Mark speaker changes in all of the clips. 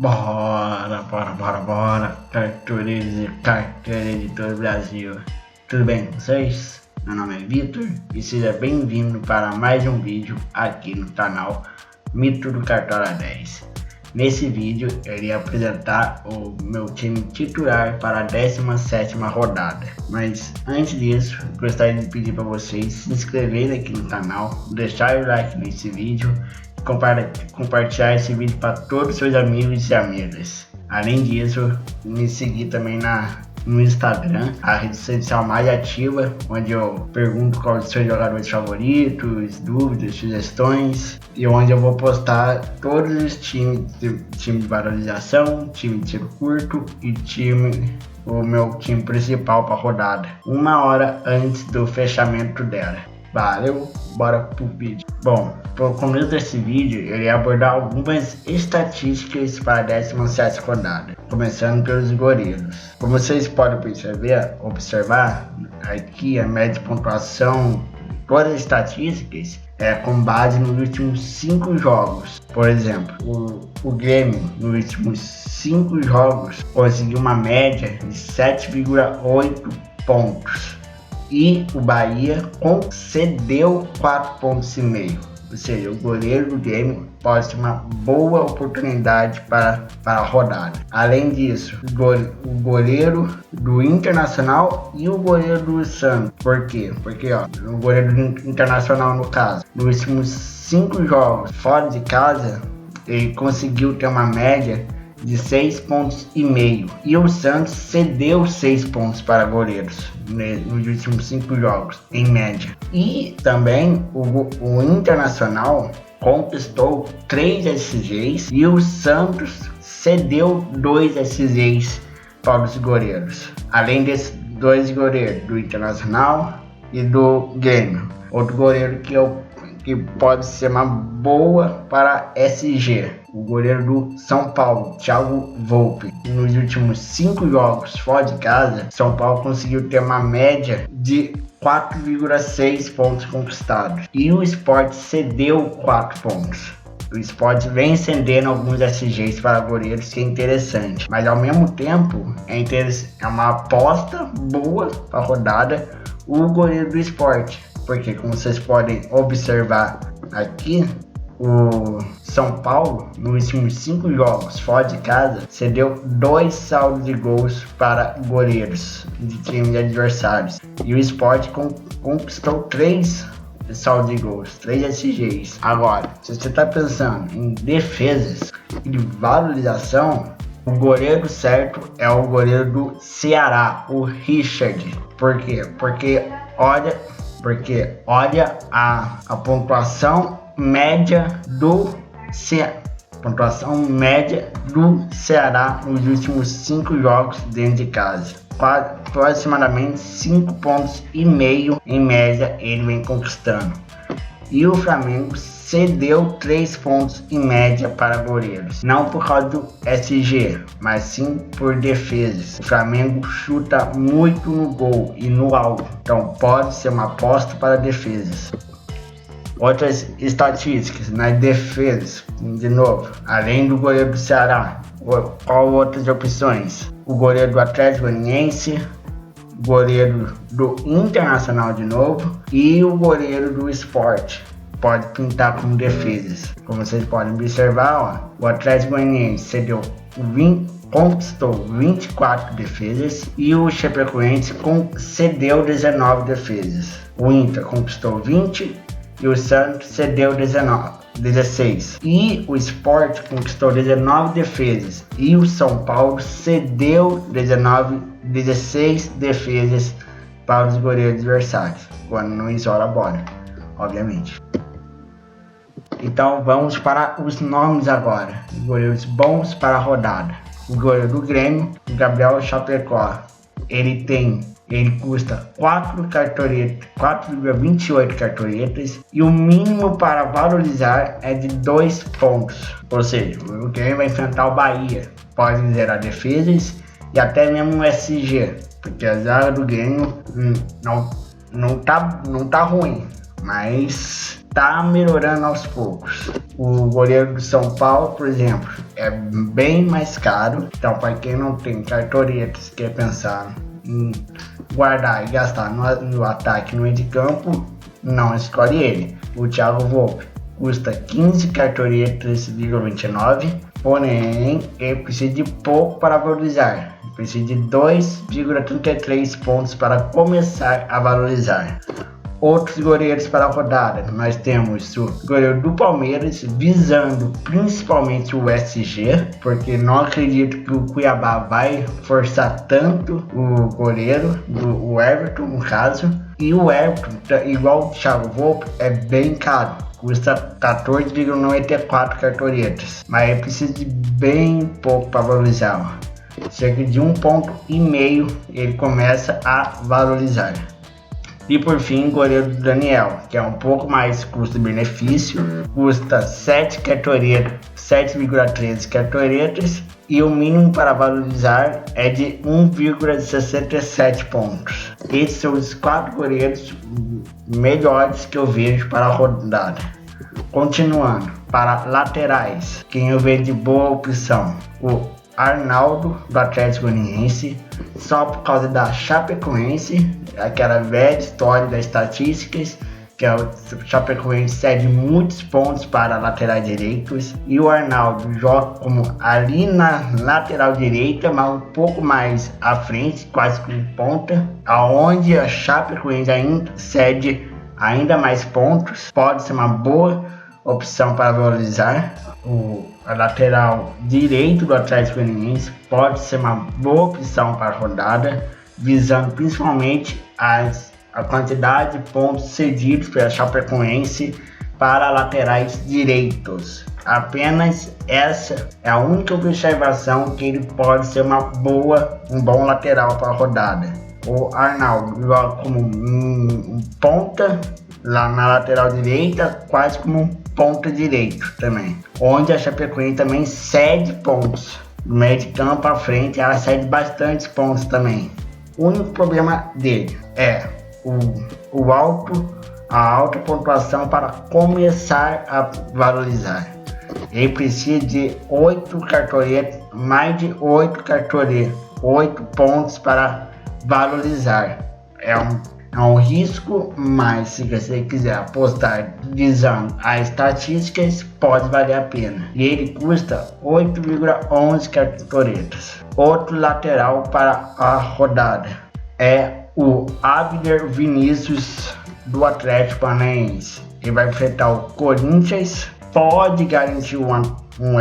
Speaker 1: Bora, carteireiros e carteireiros de todo o Brasil. Tudo bem com vocês? Meu nome é Vitor e seja bem-vindo para mais um vídeo aqui no canal Mito do Cartola 10. Nesse vídeo eu irei apresentar o meu time titular para a 17ª rodada. Mas antes disso, gostaria de pedir para vocês se inscreverem aqui no canal, deixar o like nesse vídeo, compartilhar esse vídeo para todos os seus amigos e amigas. Além disso, me seguir também no Instagram, a rede social mais ativa, onde eu pergunto quais são os seus jogadores favoritos, dúvidas, sugestões, e onde eu vou postar todos os times, time de valorização, time de tiro curto e o meu time principal para a rodada, 1 hora antes do fechamento dela. Valeu, bora pro vídeo. Bom, para o começo desse vídeo, eu irei abordar algumas estatísticas para a 17ª rodada, começando pelos goleiros. Como vocês podem observar aqui a média de pontuação, todas as estatísticas é com base nos últimos 5 jogos. Por exemplo, o Grêmio nos últimos 5 jogos conseguiu uma média de 7,8 pontos. E o Bahia concedeu 4,5 pontos. Ou seja, o goleiro do Grêmio pode ser uma boa oportunidade para a rodada. Além disso, o goleiro do Internacional e o goleiro do Santos. Por quê? Porque o goleiro do Internacional, no caso, nos últimos 5 jogos fora de casa, ele conseguiu ter uma média de 6,5 pontos. E o Santos cedeu 6 pontos para goleiros nos últimos 5 jogos, em média. E também o Internacional conquistou 3 SGs e o Santos cedeu 2 SGs para os goleiros. Além desses 2 goleiros, do Internacional e do Grêmio. Outro goleiro que pode ser uma boa para SG, o goleiro do São Paulo, Thiago Volpi. Nos últimos 5 jogos fora de casa, São Paulo conseguiu ter uma média de 4,6 pontos conquistados e o Sport cedeu 4 pontos. O Sport vem cedendo alguns SGs para goleiros, que é interessante, mas ao mesmo tempo é uma aposta boa para a rodada o goleiro do Sport, porque como vocês podem observar aqui, o São Paulo, nos últimos 5 jogos fora de casa, cedeu 2 saldos de gols para goleiros de times adversários. E o Sport conquistou 3 saldos de gols, 3 SGs. Agora, se você está pensando em defesas e valorização, o goleiro certo é o goleiro do Ceará, o Richard. Por quê? Porque olha a pontuação média do Ceará nos últimos 5 jogos dentro de casa. Aproximadamente 5,5 pontos em média ele vem conquistando. E o Flamengo cedeu 3 pontos em média para goleiros, não por causa do SG, mas sim por defesas. O Flamengo chuta muito no gol e no alvo, então pode ser uma aposta para defesas. Outras estatísticas nas defesas, de novo, além do goleiro do Ceará, qual outras opções? O goleiro do Atlético Goianiense, o goleiro do Internacional de novo e o goleiro do Sport. Pode pintar como defesas. Como vocês podem observar, o Atlético Goianiense conquistou 24 defesas e o Chapecoense cedeu 19 defesas. O Inter conquistou 20 e o Santos cedeu 16. E o Sport conquistou 19 defesas e o São Paulo cedeu 16 defesas para os goleiros adversários, quando não isola a bola, obviamente. Então vamos para os nomes agora, goleiros bons para a rodada. O goleiro do Grêmio, o Gabriel Chapecó, ele custa 4,28 cartoletas e o mínimo para valorizar é de 2 pontos. Ou seja, o Grêmio vai enfrentar o Bahia, pode zerar defesas e até mesmo um SG, porque a zaga do Grêmio não tá ruim, mas tá melhorando aos poucos. O goleiro do São Paulo, por exemplo, é bem mais caro. Então, para quem não tem cartoletas, quer pensar em guardar e gastar no ataque, no meio de campo, não escolhe ele. O Thiago Volpe custa 15 cartoletas,29, porém ele precisa de pouco para valorizar. Precisa de 2,33 pontos para começar a valorizar. Outros goleiros para a rodada, nós temos o goleiro do Palmeiras, visando principalmente o SG, porque não acredito que o Cuiabá vai forçar tanto o goleiro, o Everton no caso. E o Everton, igual o Thiago Volpe, é bem caro, custa 14,94 cartoletas, mas é preciso de bem pouco para valorizar. Cerca de 1,5 ponto ele começa a valorizar. E por fim, o goleiro do Daniel, que é um pouco mais custo-benefício, custa 7,13 cartoletas e o mínimo para valorizar é de 1,67 pontos. Esses são os 4 goleiros melhores que eu vejo para a rodada. Continuando, para laterais, quem eu vejo de boa opção, o Arnaldo do Atlético Goianiense, só por causa da Chapecoense, aquela velha história das estatísticas, que o Chapecoense cede muitos pontos para laterais direitos, e o Arnaldo joga como ali na lateral direita, mas um pouco mais à frente, quase como ponta, aonde a Chapecoense ainda cede ainda mais pontos. Pode ser uma boa opção para valorizar. A lateral direito do Atlético Goianiense pode ser uma boa opção para a rodada, visando principalmente a quantidade de pontos cedidos pela Chapecoense para laterais direitos. Apenas essa é a única observação que ele pode ser um bom lateral para a rodada. O Arnaldo joga como um ponta lá na lateral direita, quase como um ponta direito também, onde a Chapecoense também cede pontos. Do meio de campo à frente, ela cede bastante pontos também. O único problema dele é a alta pontuação para começar a valorizar. Ele precisa de 8 cartoletas, mais de 8 cartoletas, 8 pontos para valorizar. É um risco, mas se você quiser apostar visando as estatísticas, pode valer a pena. E ele custa 8,11 cartoletas. Outro lateral para a rodada é o Abner Vinícius do Atlético Paranaense. Ele vai enfrentar o Corinthians, pode garantir um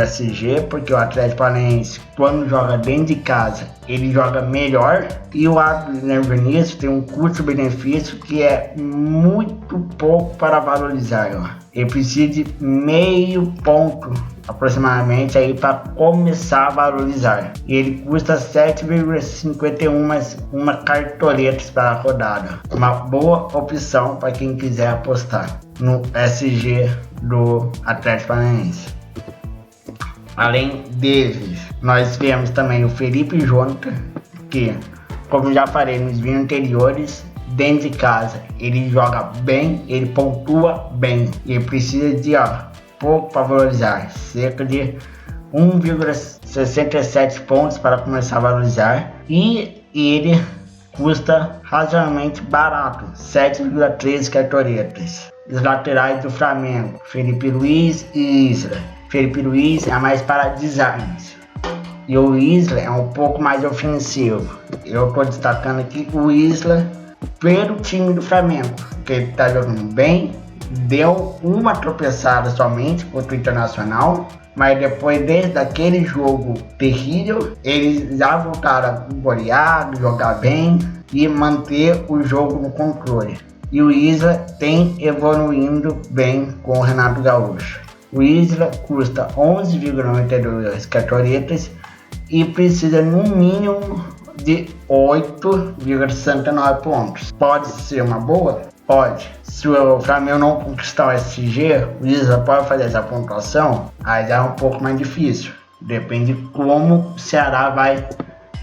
Speaker 1: SG, porque o Atlético Paranaense, quando joga dentro de casa, ele joga melhor, e o Abner Vinícius tem um custo-benefício que é muito pouco para valorizar. Ele precisa de meio ponto aproximadamente aí para começar a valorizar. Ele custa 7,51 cartoletas para a rodada. Uma boa opção para quem quiser apostar no SG do Atlético Paranaense. Além deles, nós vemos também o Felipe Jonathan, que, como já falei nos vídeos anteriores, dentro de casa ele joga bem, ele pontua bem, e ele precisa de pouco para valorizar, cerca de 1,67 pontos para começar a valorizar, e ele custa razoavelmente barato, 7,13 cartoletas. Os laterais do Flamengo, Felipe Luiz e Isla. Felipe Luiz é mais para designs e o Isla é um pouco mais ofensivo. Eu estou destacando aqui o Isla pelo time do Flamengo, que ele está jogando bem, deu uma tropeçada somente contra o Internacional, mas depois daquele jogo terrível, eles já voltaram a golear, jogar bem e manter o jogo no controle. E o Isla tem evoluindo bem com o Renato Gaúcho. O Isla custa 11,92 cartoletas e precisa no mínimo de 8,69 pontos. Pode ser uma boa? Pode. Se o Flamengo não conquistar o SG, o Isla pode fazer essa pontuação, aí já é um pouco mais difícil. Depende de como o Ceará vai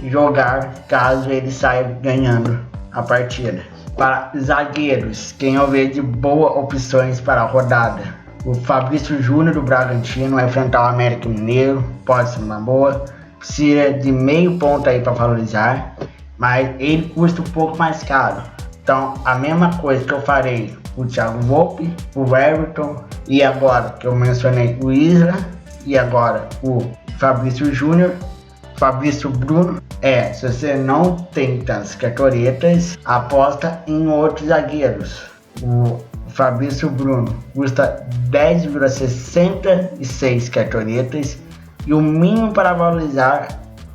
Speaker 1: jogar caso ele saia ganhando a partida. Para zagueiros, quem eu vejo de boas opções para a rodada? O Fabrício Júnior do Bragantino vai enfrentar o América Mineiro, pode ser uma boa. Precisa de meio ponto aí para valorizar, mas ele custa um pouco mais caro. Então a mesma coisa que eu farei o Thiago Volpe, o Everton e agora que eu mencionei o Isla e agora o Fabrício Júnior, Fabrício Bruno. Se você não tem tantas cartoletas, aposta em outros zagueiros. O Fabrício Bruno custa 10,66 cartoletas e o mínimo para valorizar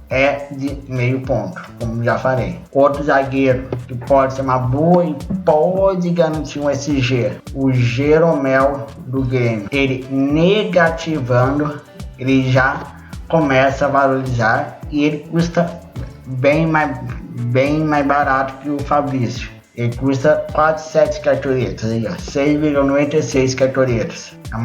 Speaker 1: é de meio ponto, como já falei. Outro zagueiro que pode ser uma boa e pode garantir um SG, o Jeromel do Grêmio. Ele negativando, ele já começa a valorizar e ele custa bem mais barato que o Fabrício. Ele custa quase 7 cartoletas, aí, 6,96 cartoletas. É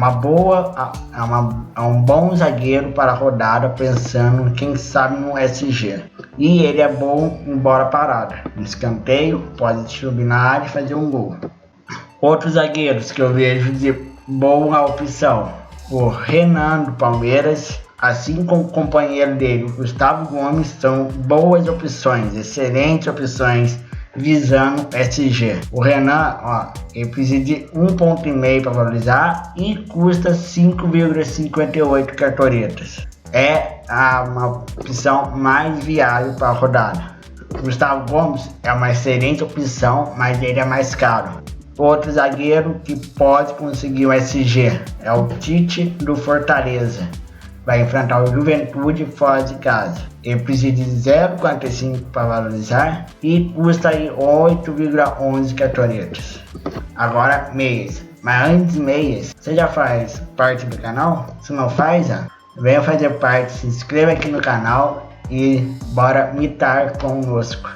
Speaker 1: um bom zagueiro para a rodada, pensando quem sabe no SG. E ele é bom em bola parada. No escanteio, pode subir na área e fazer um gol. Outros zagueiros que eu vejo de boa opção: o Renan do Palmeiras, assim como o companheiro dele, o Gustavo Gomes, são boas opções, excelentes opções visando SG. O Renan, ele precisa de 1,5 ponto para valorizar e custa 5,58 cartoletas. É uma opção mais viável para a rodada. O Gustavo Gomes é uma excelente opção, mas ele é mais caro. Outro zagueiro que pode conseguir o SG é o Tite do Fortaleza. Vai enfrentar o Juventude fora de casa. Ele precisa de 0,45 para valorizar e custa aí 8,11 cartoletas. Agora meias. Mas antes de meias, você já faz parte do canal? Se não faz, venha fazer parte, se inscreva aqui no canal e bora mitar conosco.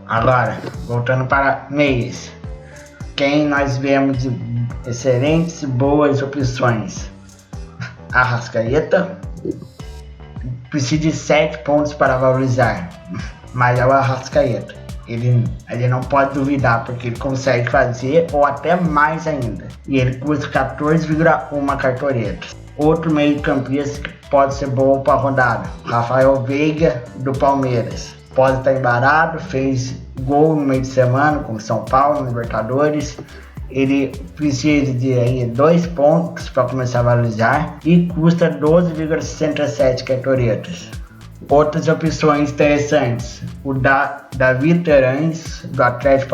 Speaker 1: Agora, voltando para meias. Quem nós vemos de excelentes, boas opções? Arrascaeta precisa de 7 pontos para valorizar, mas é o Arrascaeta. Ele não pode duvidar, porque ele consegue fazer ou até mais ainda. E ele custa 14,1 cartoletas. Outro meio campista que pode ser bom para a rodada: Rafael Veiga do Palmeiras. Pode estar embarado, fez gol no meio de semana com São Paulo, Libertadores. Ele precisa de 2 pontos para começar a valorizar e custa 12,67 cartoletas. Outras opções interessantes: o Davi Terães do Atlético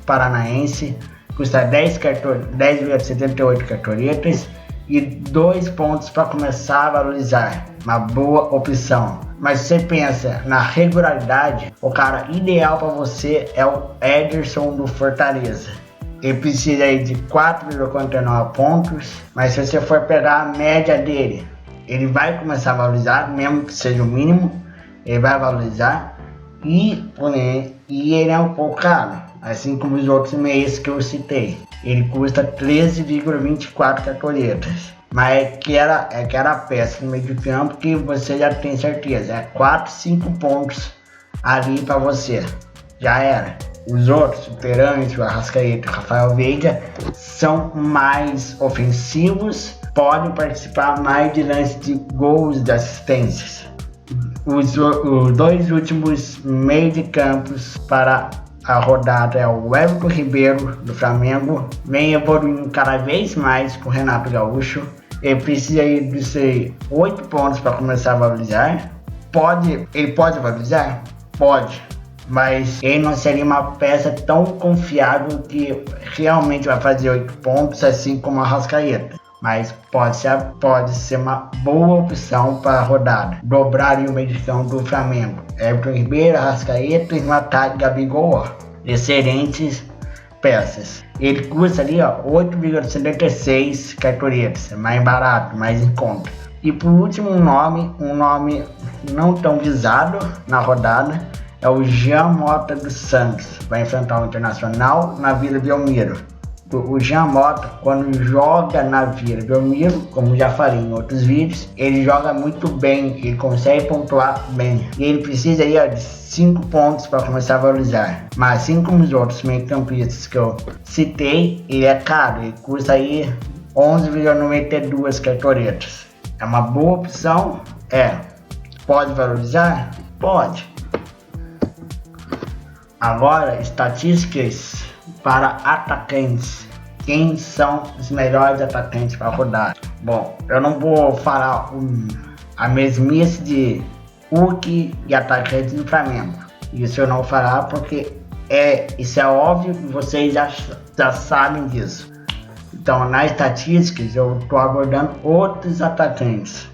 Speaker 1: Paranaense, custa 10,78 cartoletas e 2 pontos para começar a valorizar. Uma boa opção. Mas se você pensa na regularidade, o cara ideal para você é o Ederson do Fortaleza. Ele precisa aí de 4,49 pontos, mas se você for pegar a média dele, ele vai começar a valorizar, mesmo que seja o mínimo, ele vai valorizar e ele é um pouco caro, assim como os outros meios que eu citei. Ele custa 13,24 cartoletas, mas é aquela peça no meio de campo que você já tem certeza, é 4, 5 pontos ali para você, já era. Os outros, o Terães, o Arrascaeta e o Rafael Veiga, são mais ofensivos, podem participar mais de lances de gols e de assistências. Os 2 últimos meio de campos para a rodada é o Everton Ribeiro do Flamengo, vem evoluindo cada vez mais com o Renato Gaúcho. Ele precisa de 8 pontos para começar a valorizar. Ele pode valorizar? Pode. Mas ele não seria uma peça tão confiável que realmente vai fazer 8 pontos, assim como a Arrascaeta. Mas pode ser uma boa opção para a rodada. Dobrar o meio de campo do Flamengo: Everton Ribeiro, Arrascaeta e no ataque Gabigol. Excelentes peças. Ele custa ali 8,76 cartoletas, mais barato, mais em conta. E por último, um nome não tão visado na rodada, é o Jean Mota dos Santos. Vai enfrentar o Internacional na Vila Belmiro. o Jean Mota, quando joga na Vila Belmiro, como já falei em outros vídeos, ele joga muito bem, ele consegue pontuar bem. E ele precisa aí, ó, de 5 pontos para começar a valorizar. Mas assim como os outros meio-campistas que eu citei, ele é caro, ele custa aí 11,92 cartoletas. É uma boa opção? Pode valorizar? Pode. Agora, estatísticas para atacantes. Quem são os melhores atacantes para rodar? Bom, eu não vou falar a mesmice de Hulk e atacantes do Flamengo. Isso eu não vou falar porque isso é óbvio e vocês já sabem disso. Então, nas estatísticas, eu estou abordando outros atacantes,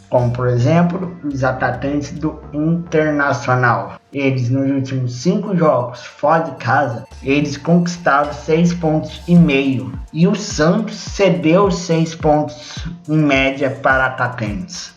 Speaker 1: como por exemplo os atacantes do Internacional. Eles nos últimos 5 jogos fora de casa, eles conquistaram 6,5 pontos e o Santos cedeu 6 pontos em média para atacantes.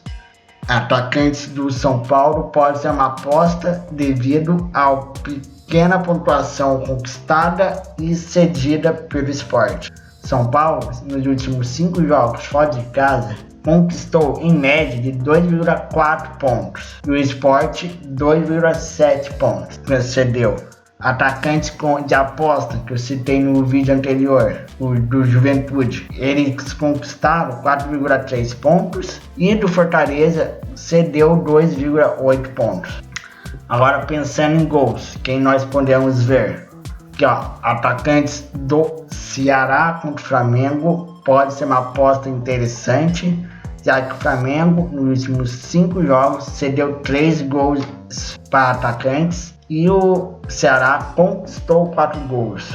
Speaker 1: Atacantes do São Paulo pode ser uma aposta devido à pequena pontuação conquistada e cedida pelo Sport. São Paulo, nos últimos 5 jogos fora de casa, conquistou em média de 2,4 pontos e o Sport 2,7 pontos. Cedeu. Atacantes de aposta que eu citei no vídeo anterior, o do Juventude, eles conquistaram 4,3 pontos e do Fortaleza cedeu 2,8 pontos. Agora pensando em gols, quem nós podemos ver? Aqui, ó, atacantes do Ceará contra o Flamengo pode ser uma aposta interessante, já que o Flamengo nos últimos 5 jogos cedeu 3 gols para atacantes e o Ceará conquistou 4 gols.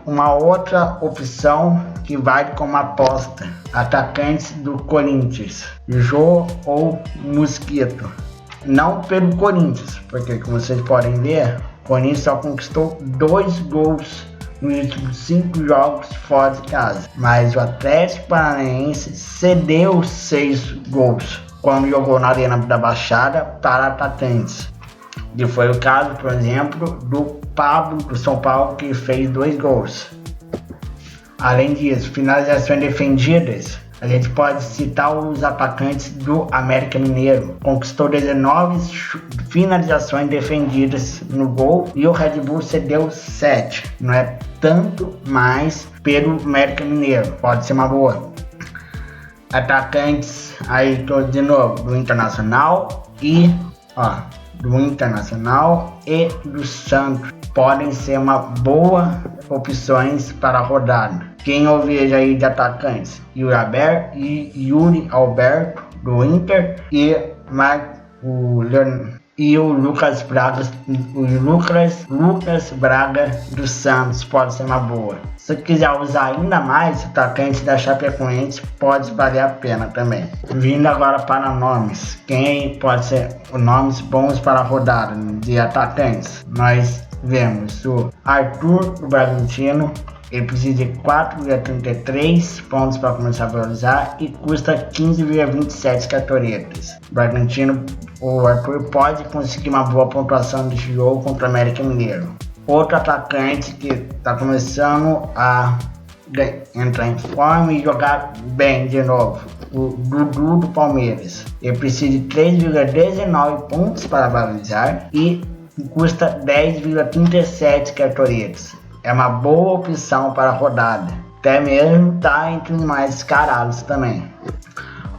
Speaker 1: Uma outra opção que vale como aposta: atacantes do Corinthians, Jô ou Mosquito. Não pelo Corinthians, porque como vocês podem ver, o Corinthians só conquistou 2 gols nos últimos 5 jogos fora de casa, mas o Atlético Paranaense cedeu 6 gols quando jogou na Arena da Baixada para atacantes. E foi o caso, por exemplo, do Pablo do São Paulo, que fez 2 gols. Além disso, finalizações defendidas, a gente pode citar os atacantes do América Mineiro. Conquistou 19 finalizações defendidas no gol e o Red Bull cedeu 7. Não é tanto, mas pelo América Mineiro pode ser uma boa. Atacantes aí de novo do Internacional e do Santos podem ser uma boa opções para a rodada. Quem eu vejo aí de atacantes? Yuri Alberto do Inter e o Lucas Braga do Santos pode ser uma boa. Se quiser usar ainda mais atacantes da Chapecoense, pode valer a pena também. Vindo agora para nomes, quem pode ser nomes bons para a rodada de atacantes? Nós vemos o Arthur do Bragantino. Ele precisa de 4,33 pontos para começar a valorizar e custa 15,27 cartoletas. O Arthur pode conseguir uma boa pontuação desse jogo contra o América Mineiro. Outro atacante que está começando a entrar em forma e jogar bem de novo, o Dudu do Palmeiras. Ele precisa de 3,19 pontos para valorizar e custa 10,37 cartoletas. É uma boa opção para a rodada, até mesmo está entre os mais descarados também.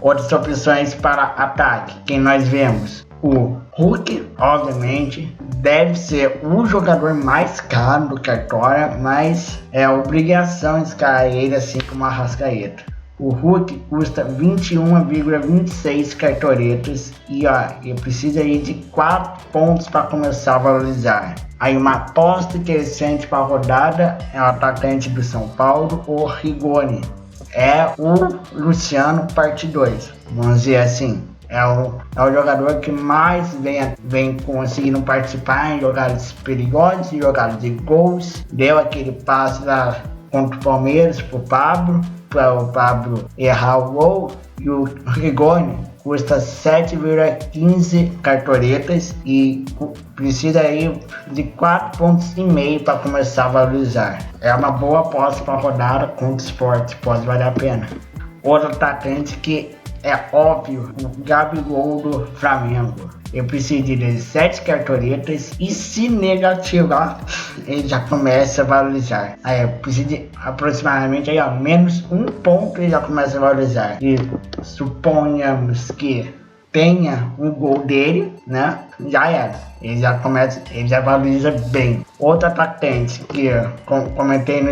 Speaker 1: Outras opções para ataque, quem nós vemos? O Hulk, obviamente, deve ser o jogador mais caro do Cartola, mas é obrigação escalar ele assim como a Arrascaeta. O Hulk custa 21,26 cartoletas e ele precisa aí de 4 pontos para começar a valorizar. Aí uma aposta interessante para a rodada é o atacante do São Paulo, o Rigoni. É o Luciano parte 2, vamos dizer assim. É o jogador que mais vem conseguindo participar em jogadas perigosas, jogadas de gols. Deu aquele passe lá contra o Palmeiras para o Pablo errar o gol. E o Rigoni custa 7,15 cartoletas e precisa aí de 4,5 pontos para começar a valorizar. É uma boa aposta para rodada contra o Sport, pode valer a pena. Outro atacante que é óbvio, o Gabigol do Flamengo. Eu preciso de 7 cartoletas e se negativar, ele já começa a valorizar. Aí eu preciso de aproximadamente aí, menos 1 ponto ele já começa a valorizar. E suponhamos que tenha um gol dele, né? Já era. Ele já valoriza bem. Outro atacante que comentei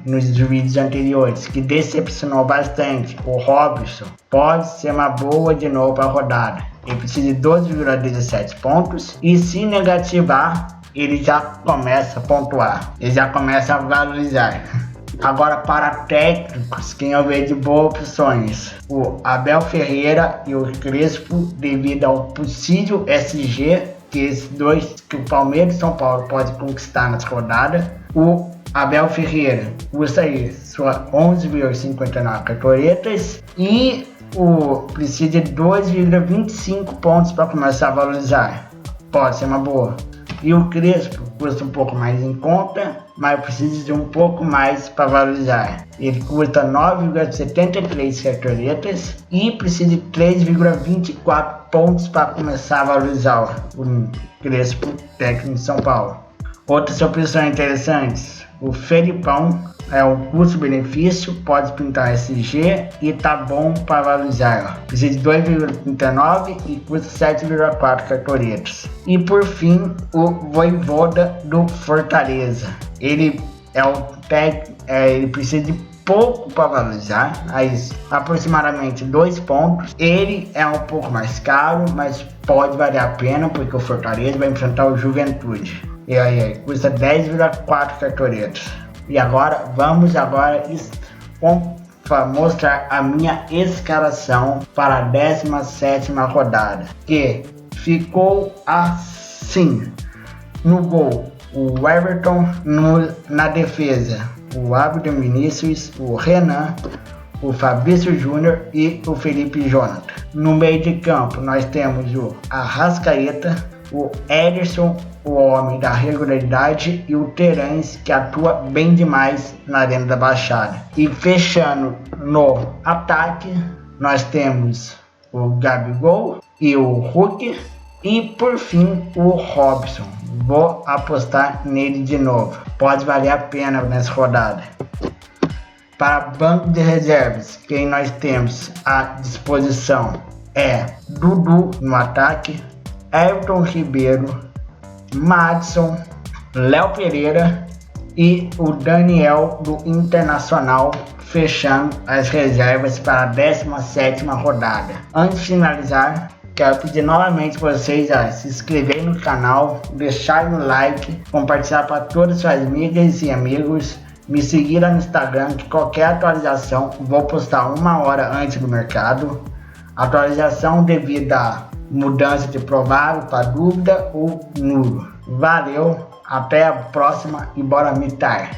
Speaker 1: nos vídeos anteriores, que decepcionou bastante, o Robson, pode ser uma boa de novo para a rodada. Ele precisa de 12,17 pontos e se negativar, ele já começa a pontuar, ele já começa a valorizar. Agora, para técnicos, quem eu vejo de boas opções, o Abel Ferreira e o Crespo, devido ao possível SG, que esses dois, que o Palmeiras e São Paulo podem conquistar nas rodadas. O Abel Ferreira custa aí sua 11,59 cartoletas e precisa de 2,25 pontos para começar a valorizar. Pode ser uma boa. E o Crespo custa um pouco mais em conta, mas precisa de um pouco mais para valorizar. Ele custa 9,73 cartoletas e precisa de 3,24 pontos para começar a valorizar o Crespo, técnico de São Paulo. Outras opções interessantes, o Felipão é o custo-benefício, pode pintar SG e tá bom para valorizar. Precisa de 2,39 e custa 7,4 cartoletas. E por fim, o Voivoda do Fortaleza. Ele ele precisa de pouco para valorizar, aproximadamente 2 pontos. Ele é um pouco mais caro, mas pode valer a pena porque o Fortaleza vai enfrentar o Juventude. E aí custa 10,4 cartoletas. E agora, vamos mostrar a minha escalação para a 17ª rodada, que ficou assim: no gol, o Everton, na defesa, o Abel Vinícius, o Renan, o Fabrício Júnior e o Felipe Jonathan. No meio de campo, nós temos o Arrascaeta, o Ederson, o homem da regularidade, e o Terence, que atua bem demais na Arena da Baixada. E fechando no ataque, nós temos o Gabigol e o Hulk, e por fim o Robson. Vou apostar nele de novo, pode valer a pena nessa rodada. Para banco de reservas, quem nós temos à disposição é Dudu no ataque, Everton Ribeiro, Madison, Léo Pereira e o Daniel do Internacional, fechando as reservas para a 17ª rodada. Antes de finalizar, quero pedir novamente vocês a se inscreverem no canal, deixarem o like, compartilhar para todas as suas amigas e amigos, me seguir lá no Instagram, que qualquer atualização vou postar 1 hora antes do mercado. Atualização devido a mudança de provável para dúvida ou nulo. Valeu, até a próxima e bora mitar!